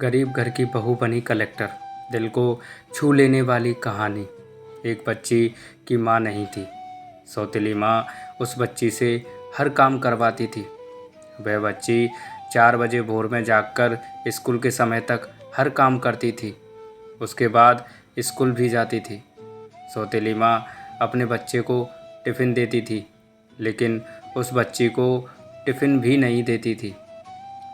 गरीब घर की बहू बनी कलेक्टर। दिल को छू लेने वाली कहानी। एक बच्ची की माँ नहीं थी। सौतेली माँ उस बच्ची से हर काम करवाती थी। वह बच्ची 4 बजे भोर में जागकर स्कूल के समय तक हर काम करती थी। उसके बाद स्कूल भी जाती थी। सौतेली माँ अपने बच्चे को टिफ़िन देती थी, लेकिन उस बच्ची को टिफ़िन भी नहीं देती थी।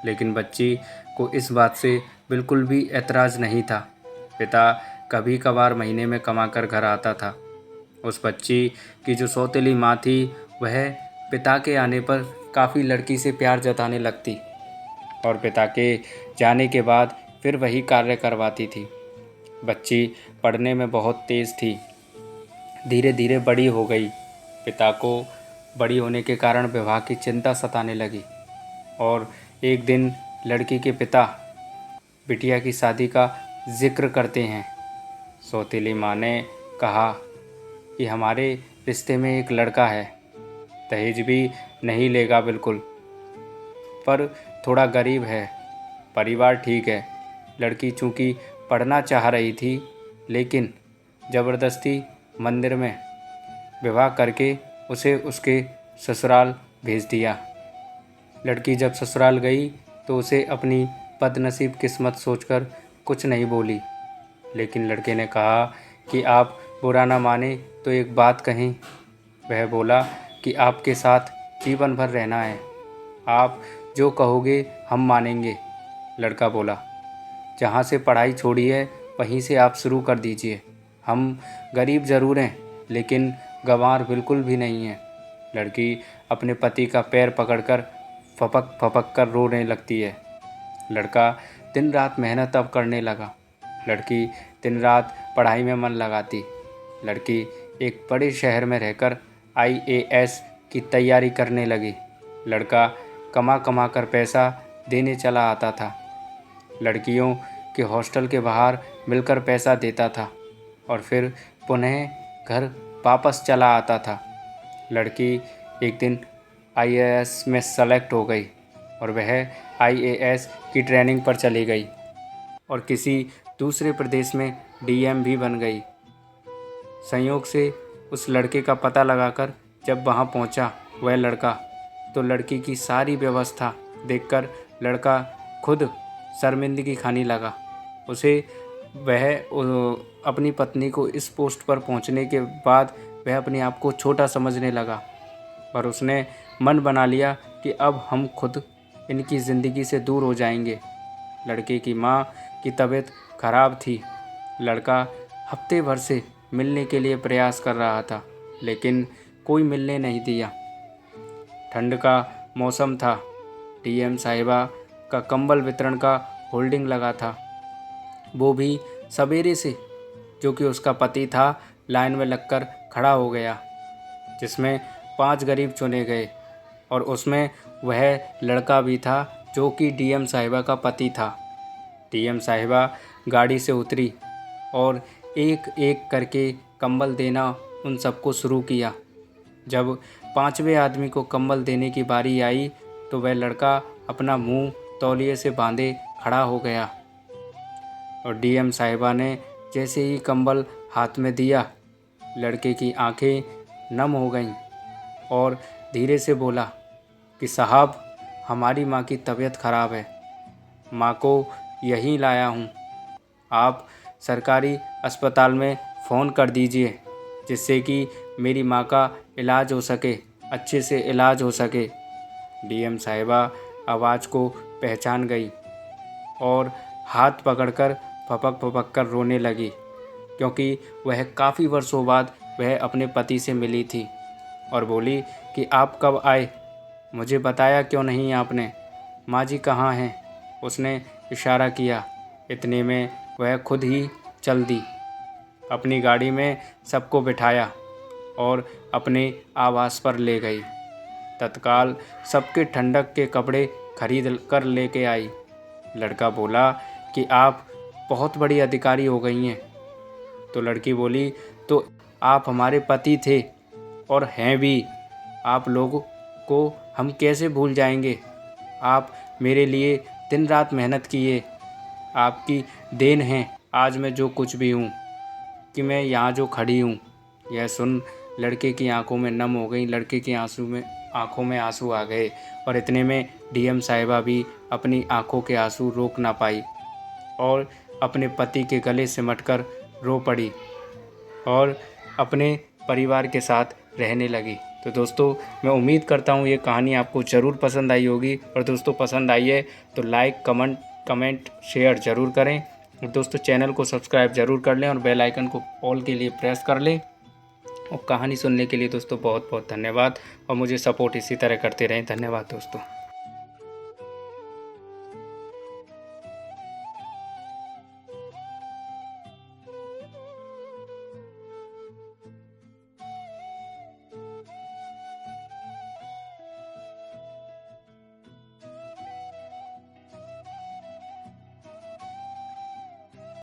लेकिन बच्ची को इस बात से बिल्कुल भी ऐतराज़ नहीं था। पिता कभी कभार महीने में कमाकर घर आता था। उस बच्ची की जो सौतेली माँ थी, वह पिता के आने पर काफ़ी लड़की से प्यार जताने लगती और पिता के जाने के बाद फिर वही कार्य करवाती थी। बच्ची पढ़ने में बहुत तेज़ थी। धीरे धीरे बड़ी हो गई। पिता को बड़ी होने के कारण विवाह की चिंता सताने लगी और एक दिन लड़की के पिता बिटिया की शादी का जिक्र करते हैं। सौतेली माँ ने कहा कि हमारे रिश्ते में एक लड़का है, दहेज भी नहीं लेगा बिल्कुल, पर थोड़ा गरीब है। परिवार ठीक है। लड़की चूँकि पढ़ना चाह रही थी, लेकिन ज़बरदस्ती मंदिर में विवाह करके उसे उसके ससुराल भेज दिया। लड़की जब ससुराल गई तो उसे अपनी बदनसीब किस्मत सोचकर कुछ नहीं बोली। लेकिन लड़के ने कहा कि आप बुरा ना माने तो एक बात कहें। वह बोला कि आपके साथ जीवन भर रहना है। आप जो कहोगे हम मानेंगे। लड़का बोला, जहाँ से पढ़ाई छोड़ी है वहीं से आप शुरू कर दीजिए। हम गरीब ज़रूर हैं, लेकिन गंवार बिल्कुल भी नहीं हैं। लड़की अपने पति का पैर पकड़कर फपक फपक कर रोने लगती है। लड़का दिन रात मेहनत अब करने लगा। लड़की दिन रात पढ़ाई में मन लगाती। लड़की एक बड़े शहर में रहकर IAS की तैयारी करने लगी। लड़का कमा कमा कर पैसा देने चला आता था। लड़कियों के हॉस्टल के बाहर मिलकर पैसा देता था और फिर पुनः घर वापस चला आता था। लड़की एक दिन IAS में सेलेक्ट हो गई और वह IAS की ट्रेनिंग पर चली गई और किसी दूसरे प्रदेश में DM भी बन गई। संयोग से उस लड़के का पता लगाकर जब वहाँ पहुँचा वह लड़का, तो लड़की की सारी व्यवस्था देखकर लड़का खुद शर्मिंदगी खाने लगा। उसे वह अपनी पत्नी को इस पोस्ट पर पहुँचने के बाद वह अपने आप को छोटा समझने लगा और उसने मन बना लिया कि अब हम खुद इनकी ज़िंदगी से दूर हो जाएंगे। लड़के की माँ की तबीयत खराब थी। लड़का हफ्ते भर से मिलने के लिए प्रयास कर रहा था, लेकिन कोई मिलने नहीं दिया। ठंड का मौसम था। DM साहिबा का कंबल वितरण का होल्डिंग लगा था। वो भी सवेरे से, जो कि उसका पति था, लाइन में लगकर खड़ा हो गया, जिसमें 5 गरीब चुने गए और उसमें वह लड़का भी था जो कि DM साहिबा का पति था। DM साहिबा गाड़ी से उतरी और एक एक करके कंबल देना उन सबको शुरू किया। जब 5वें आदमी को कंबल देने की बारी आई तो वह लड़का अपना मुंह तौलिए से बांधे खड़ा हो गया और DM साहिबा ने जैसे ही कंबल हाथ में दिया, लड़के की आंखें नम हो गईं और धीरे से बोला कि साहब, हमारी माँ की तबीयत ख़राब है। माँ को यहीं लाया हूँ। आप सरकारी अस्पताल में फ़ोन कर दीजिए जिससे कि मेरी माँ का इलाज हो सके, अच्छे से इलाज हो सके। DM साहिबा आवाज़ को पहचान गई और हाथ पकड़कर फपक फपक कर रोने लगी, क्योंकि वह काफ़ी वर्षों बाद वह अपने पति से मिली थी और बोली कि आप कब आए, मुझे बताया क्यों नहीं आपने? माँ जी कहाँ हैं? उसने इशारा किया। इतने में वह खुद ही चल दी। अपनी गाड़ी में सबको बिठाया और अपने आवास पर ले गई। तत्काल सबके ठंडक के कपड़े खरीद कर लेके आई। लड़का बोला कि आप बहुत बड़ी अधिकारी हो गई हैं। तो लड़की बोली, तो आप हमारे पति थे और हैं भी। आप लोगों को हम कैसे भूल जाएंगे? आप मेरे लिए दिन रात मेहनत किए। आपकी देन है आज मैं जो कुछ भी हूँ, कि मैं यहाँ जो खड़ी हूँ। यह सुन लड़के की आंखों में नम हो गई, लड़के की आंखों में आंसू आ गए और इतने में डीएम साहिबा भी अपनी आंखों के आंसू रोक ना पाई और अपने पति के गले सिमटकर रो पड़ी और अपने परिवार के साथ रहने लगी। तो दोस्तों, मैं उम्मीद करता हूँ ये कहानी आपको ज़रूर पसंद आई होगी, और दोस्तों पसंद आई है तो लाइक कमेंट शेयर ज़रूर करें, और दोस्तों चैनल को सब्सक्राइब ज़रूर कर लें और बेल आइकन को ऑल के लिए प्रेस कर लें। और कहानी सुनने के लिए दोस्तों बहुत बहुत धन्यवाद, और मुझे सपोर्ट इसी तरह करते रहें। धन्यवाद दोस्तों।